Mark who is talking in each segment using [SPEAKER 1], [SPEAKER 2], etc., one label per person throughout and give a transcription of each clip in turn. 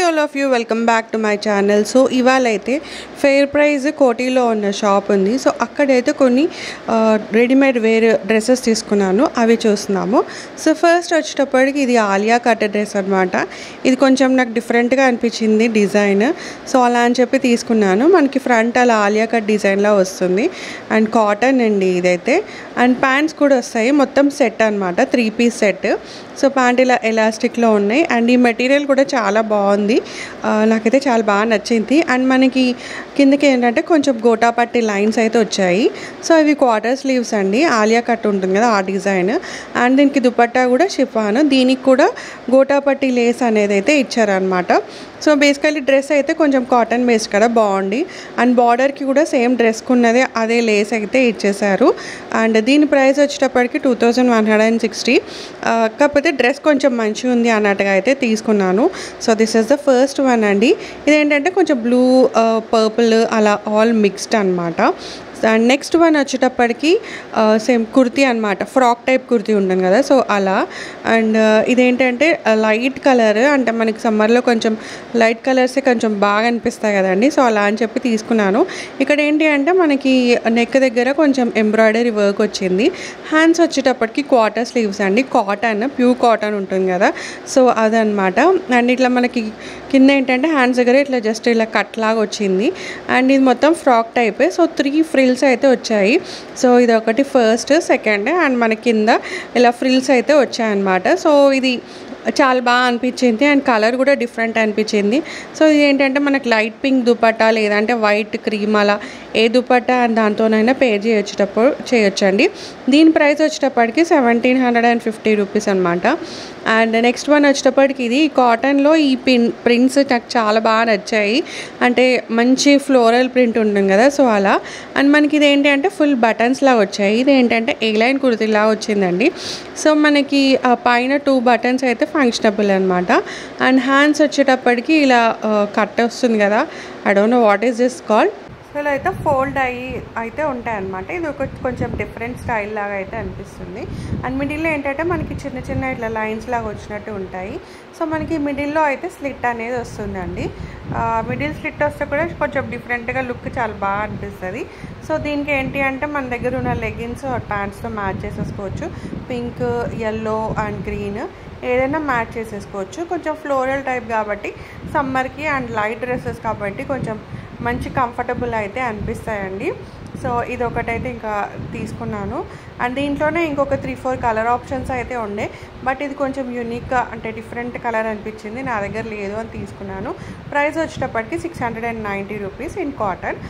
[SPEAKER 1] all of you, welcome back to my channel. So ఇవాళైతే fair price కోటిలో ఉన్న shop ఉంది. సో అక్కడైతే కొన్ని రెడీమేడ్ వేర్ డ్రెస్సెస్ తీసుకున్నాను, అవి చూస్తున్నాము. సో ఫస్ట్ వచ్చేటప్పటికి ఇది ఆలియా కట్ డ్రెస్ అనమాట. ఇది కొంచెం నాకు డిఫరెంట్గా అనిపించింది డిజైన్. సో అలా అని చెప్పి తీసుకున్నాను. మనకి ఫ్రంట్ అలా ఆలియా కట్ డిజైన్లా వస్తుంది అండ్ కాటన్ అండి ఇదైతే. అండ్ ప్యాంట్స్ కూడా వస్తాయి, మొత్తం సెట్ అనమాట, 3 పీస్ సెట్. సో ప్యాంట్ ఇలా ఎలాస్టిక్లో ఉన్నాయి అండ్ ఈ మెటీరియల్ కూడా చాలా బాగుంది, నాకైతే చాలా బాగా నచ్చింది. అండ్ మనకి కిందకి ఏంటంటే కొంచెం గోటాపట్టి లైన్స్ అయితే వచ్చాయి. సో ఇవి క్వార్టర్ స్లీవ్స్ అండి, ఆలియా కట్ ఉంటుంది కదా ఆ డిజైన్. అండ్ దీనికి దుపట్టా కూడా షిఫాన్, దీనికి కూడా గోటాపట్టి లేస్ అనేది అయితే ఇచ్చారనమాట. సో బేసికలీ డ్రెస్ అయితే కొంచెం కాటన్ బేస్డ్ కదా, బాగుంది. అండ్ బార్డర్కి కూడా సేమ్ డ్రెస్కి ఉన్నదే అదే లేస్ అయితే ఇచ్చేసారు. అండ్ దీని ప్రైస్ వచ్చేటప్పటికి 2160. కాకపోతే డ్రెస్ కొంచెం మంచిగా ఉంది అన్నట్టుగా అయితే తీసుకున్నాను. So this is the first one అండి. ఇదేంటంటే కొంచెం బ్లూ పర్పుల్ అలా ఆల్ మిక్స్డ్ అనమాట. అండ్ నెక్స్ట్ వన్ వచ్చేటప్పటికి సేమ్ కుర్తీ అనమాట, ఫ్రాక్ టైప్ కుర్తీ ఉంటుంది కదా, సో అలా. అండ్ ఇదేంటంటే లైట్ కలర్, అంటే మనకి సమ్మర్లో కొంచెం లైట్ కలర్సే కొంచెం బాగా అనిపిస్తాయి కదండి. సో అలా అని చెప్పి తీసుకున్నాను. ఇక్కడ ఏంటి అంటే మనకి నెక్ దగ్గర కొంచెం ఎంబ్రాయిడరీ వర్క్ వచ్చింది. హ్యాండ్స్ వచ్చేటప్పటికి క్వార్టర్ స్లీవ్స్ అండి, కాటన్, ప్యూర్ కాటన్ ఉంటుంది కదా, సో అదనమాట. అండ్ ఇట్లా మనకి కింద ఏంటంటే హ్యాండ్స్ దగ్గర ఇట్లా జస్ట్ ఇలా కట్ లాగా వచ్చింది. అండ్ ఇది మొత్తం ఫ్రాక్ టైపే. సో 3 ఫ్రిల్స్ అయితే వచ్చాయి. సో ఇది ఒకటి ఫస్ట్, సెకండ్, అండ్ మన కింద ఇలా ఫ్రిల్స్ అయితే వచ్చాయన్నమాట. సో ఇది చాలా బాగా అనిపించింది అండ్ కలర్ కూడా డిఫరెంట్ అనిపించింది. సో ఇది ఏంటంటే మనకి లైట్ పింక్ దుపట్టా లేదంటే వైట్ క్రీమ్ అలా ఏ దుపట్టా అండ్ దాంతోనైనా పేర్ చేయొచ్చండి. దీని ప్రైస్ వచ్చేటప్పటికి 1750 రూపీస్ అనమాట. అండ్ నెక్స్ట్ వన్ వచ్చేటప్పటికి ఇది కాటన్లో ఈ ప్రింట్స్ నాకు చాలా బాగా నచ్చాయి, అంటే మంచి ఫ్లోరల్ ప్రింట్ ఉంటుంది కదా, సో అలా. అండ్ మనకి ఇది ఏంటి అంటే ఫుల్ బటన్స్ లాగా వచ్చాయి. ఇది ఏంటంటే ఏ లైన్ కుర్తీలాగా వచ్చిందండి. సో మనకి పైన 2 బటన్స్ అయితే ఫంక్షనబుల్ అనమాట. అండ్ హ్యాండ్స్ వచ్చేటప్పటికి ఇలా కట్ వస్తుంది కదా, I don't know what is this called. So ఇలా అయితే ఫోల్డ్ అయితే ఉంటాయి అనమాట. ఇది ఒక కొంచెం డిఫరెంట్ స్టైల్ లాగా అయితే అనిపిస్తుంది. అండ్ మిడిల్లో ఏంటంటే మనకి చిన్న చిన్న ఇట్లా లైన్స్ లాగా వచ్చినట్టు ఉంటాయి. సో మనకి మిడిల్లో అయితే స్లిట్ అనేది వస్తుందండి. మిడిల్ స్లిట్ వస్తే కూడా కొంచెం డిఫరెంట్గా లుక్ చాలా బాగా అనిపిస్తుంది. సో దీనికి ఏంటి అంటే మన దగ్గర ఉన్న లెగిన్స్ ప్యాంట్స్తో మ్యాచ్ చేసేసుకోవచ్చు. పింక్, ఎల్లో అండ్ గ్రీన్ ఏదైనా మ్యాచ్ చేసేసుకోవచ్చు. కొంచెం ఫ్లోరల్ టైప్ కాబట్టి సమ్మర్కి, అండ్ లైట్ డ్రెస్సెస్ కాబట్టి కొంచెం మంచి కంఫర్టబుల్ అయితే అనిపిస్తాయండి. సో ఇది ఒకటైతే ఇంకా తీసుకున్నాను. అండ్ దీంట్లోనే ఇంకొక 3-4 కలర్ ఆప్షన్స్ అయితే ఉండే, బట్ ఇది కొంచెం యూనిక్గా అంటే డిఫరెంట్ కలర్ అనిపించింది, నా దగ్గర లేదు అని తీసుకున్నాను. ప్రైస్ వచ్చేటప్పటికి 690 రూపీస్ ఇన్ కాటన్.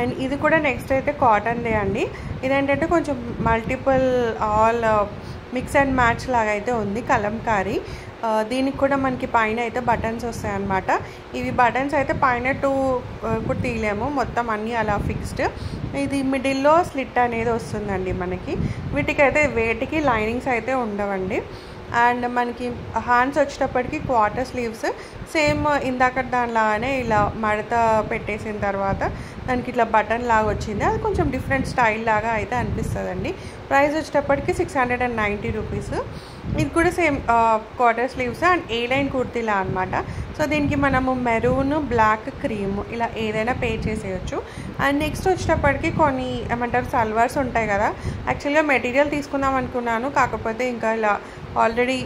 [SPEAKER 1] అండ్ ఇది కూడా నెక్స్ట్ అయితే కాటన్దే అండి. ఇదేంటంటే కొంచెం multiple all mix and match లాగా అయితే ఉంది, కలంకారీ. దీనికి కూడా మనకి పైన అయితే బటన్స్ వస్తాయి అన్నమాట. ఇవి బటన్స్ అయితే పైన 2 కూడా తీయలేము, మొత్తం అన్నీ అలా ఫిక్స్డ్. ఇది మిడిల్లో స్లిట్ అనేది వస్తుందండి మనకి. వీటికైతే వేటికి లైనింగ్స్ అయితే ఉండవండి. అండ్ మనకి హ్యాండ్స్ వచ్చేటప్పటికి క్వార్టర్ స్లీవ్స్, సేమ్ ఇందాక దానిలాగానే ఇలా మడత పెట్టేసిన తర్వాత దానికి ఇట్లా బటన్ లాగా వచ్చింది. అది కొంచెం డిఫరెంట్ స్టైల్ లాగా అయితే అనిపిస్తుందండి. ప్రైస్ వచ్చేటప్పటికి 690 రూపీస్. ఇది కూడా same quarter sleeves and A line కుర్తీలా అనమాట. సో దీనికి మనము మెరూన్, బ్లాక్, క్రీమ్ ఇలా ఏదైనా పే చేసేయచ్చు. అండ్ నెక్స్ట్ వచ్చేటప్పటికి కొన్ని ఏమంటారు సల్వార్స్ ఉంటాయి కదా, యాక్చువల్గా మెటీరియల్ తీసుకుందాం అనుకున్నాను, కాకపోతే ఇంకా ఇలా ఆల్రెడీ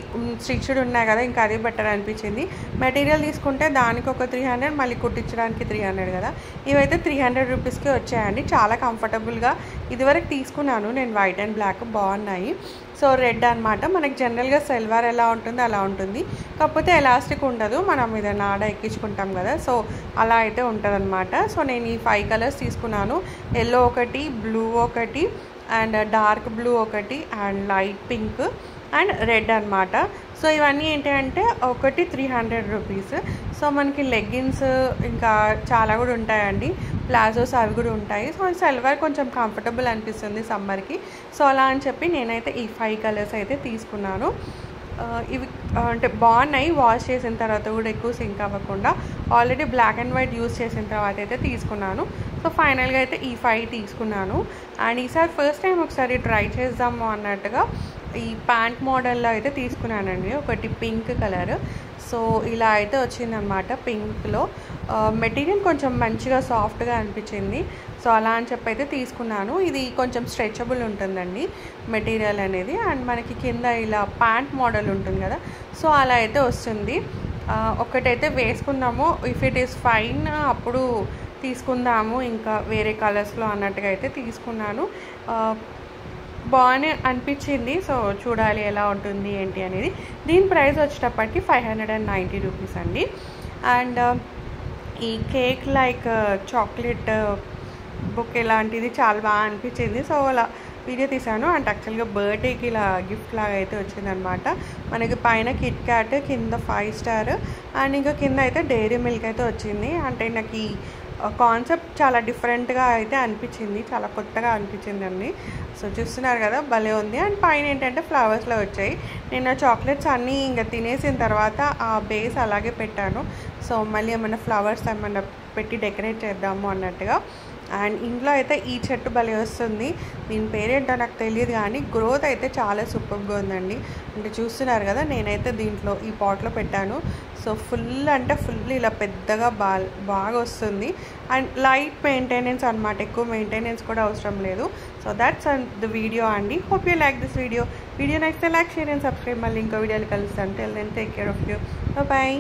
[SPEAKER 1] స్టిచ్డ్ ఉన్నాయి కదా, ఇంకా అది బెటర్ అనిపించింది. మెటీరియల్ తీసుకుంటే దానికి ఒక 300, మళ్ళీ కుట్టించడానికి 300 కదా. ఇవైతే 300 రూపీస్కి వచ్చాయండి, చాలా కంఫర్టబుల్గా. ఇదివరకు తీసుకున్నాను నేను వైట్ అండ్ బ్లాక్, బాగున్నాయి. సో రెడ్ అనమాట, మనకి జనరల్గా సల్వార్ ఎలా ఉంటుందో అలా ఉంటుంది, కాకపోతే ఎలాస్టిక్ ఉండదు, మనం మీద నాడ ఎక్కించుకుంటాం కదా, సో అలా అయితే ఉంటుంది అనమాట. సో నేను ఈ 5 కలర్స్ తీసుకున్నాను, ఎల్లో ఒకటి, బ్లూ ఒకటి, అండ్ డార్క్ బ్లూ ఒకటి, and light pink and red అనమాట. సో ఇవన్నీ ఏంటి అంటే ఒకటి 300 రూపీస్. సో మనకి లెగ్గిన్స్ ఇంకా చాలా కూడా ఉంటాయండి, ప్లాజోస్ అవి కూడా ఉంటాయి. సో సల్వార్ కొంచెం కంఫర్టబుల్ అనిపిస్తుంది సమ్మర్కి. సో అలా అని చెప్పి నేనైతే ఈ 5 కలర్స్ అయితే తీసుకున్నాను. ఇవి అంటే బాగున్నాయి, వాష్ చేసిన తర్వాత కూడా ఎక్కువ సింక్ అవ్వకుండా. Already black and white use చేసిన తర్వాత అయితే తీసుకున్నాను. సో ఫైనల్గా అయితే ఈ 5 తీసుకున్నాను. అండ్ ఈసారి ఫస్ట్ టైం ఒకసారి ట్రై చేద్దాము అన్నట్టుగా ఈ ప్యాంట్ మోడల్లో అయితే తీసుకున్నానండి, ఒకటి పింక్ కలర్. సో ఇలా అయితే వచ్చిందనమాట పింక్లో. మెటీరియల్ కొంచెం మంచిగా సాఫ్ట్గా అనిపించింది. సో అలా అని చెప్పి అయితే తీసుకున్నాను. ఇది కొంచెం స్ట్రెచబుల్ ఉంటుందండి మెటీరియల్ అనేది. అండ్ మనకి కింద ఇలా ప్యాంట్ మోడల్ ఉంటుంది కదా, సో అలా అయితే వస్తుంది. ఒకటైతే వేసుకుందాము, ఇఫ్ ఇట్ ఈస్ ఫైన్ అప్పుడు తీసుకుందాము ఇంకా వేరే కలర్స్లో అన్నట్టుగా అయితే తీసుకున్నాను. బాగానే అనిపించింది. సో చూడాలి ఎలా ఉంటుంది ఏంటి అనేది. దీని ప్రైస్ వచ్చేటప్పటికి 590 రూపీస్ అండి. అండ్ ఈ కేక్ లైక్ చాక్లెట్ బుక్ ఇలాంటిది చాలా బాగా అనిపించింది. సో అలా వీడియో తీసాను. అండ్ యాక్చువల్గా బర్త్డేకి ఇలా గిఫ్ట్ లాగా అయితే వచ్చిందనమాట. మనకి పైన కిట్ క్యాట్, కింద 5 స్టార్ అండ్ ఇంకా కింద అయితే డైరీ మిల్క్ అయితే వచ్చింది. అంటే నాకు ఈ కాన్సెప్ట్ చాలా డిఫరెంట్గా అయితే అనిపించింది, చాలా కొత్తగా అనిపించిందండి. సో చూస్తున్నారు కదా, భలే ఉంది. అండ్ పైన ఏంటంటే ఫ్లవర్స్లో వచ్చాయి. నేను చాక్లెట్స్ అన్నీ ఇంకా తినేసిన తర్వాత ఆ బేస్ అలాగే పెట్టాను. సో మళ్ళీ ఏమన్నా ఫ్లవర్స్ ఏమన్నా పెట్టి డెకరేట్ చేద్దాము అన్నట్టుగా. అండ్ ఇంట్లో అయితే ఈ చెట్టు భలే వస్తుంది. దీని పేరేంటో నాకు తెలియదు కానీ గ్రోత్ అయితే చాలా సూపర్గా ఉందండి. అంటే చూస్తున్నారు కదా, నేనైతే దీంట్లో ఈ పాట్లో పెట్టాను. సో ఫుల్ అంటే ఫుల్ ఇలా పెద్దగా బాగా వస్తుంది. అండ్ లైట్ మెయింటెనెన్స్ అనమాట, ఎక్కువ మెయింటెనెన్స్ కూడా అవసరం లేదు. సో దట్స్ ద వీడియో అండి. Hope you like this video నచ్చితే లైక్, షేర్ అండ్ సబ్స్క్రైబ్. మళ్ళీ ఇంకో వీడియోలు కలుస్తాను. Till then take care of you. Bye.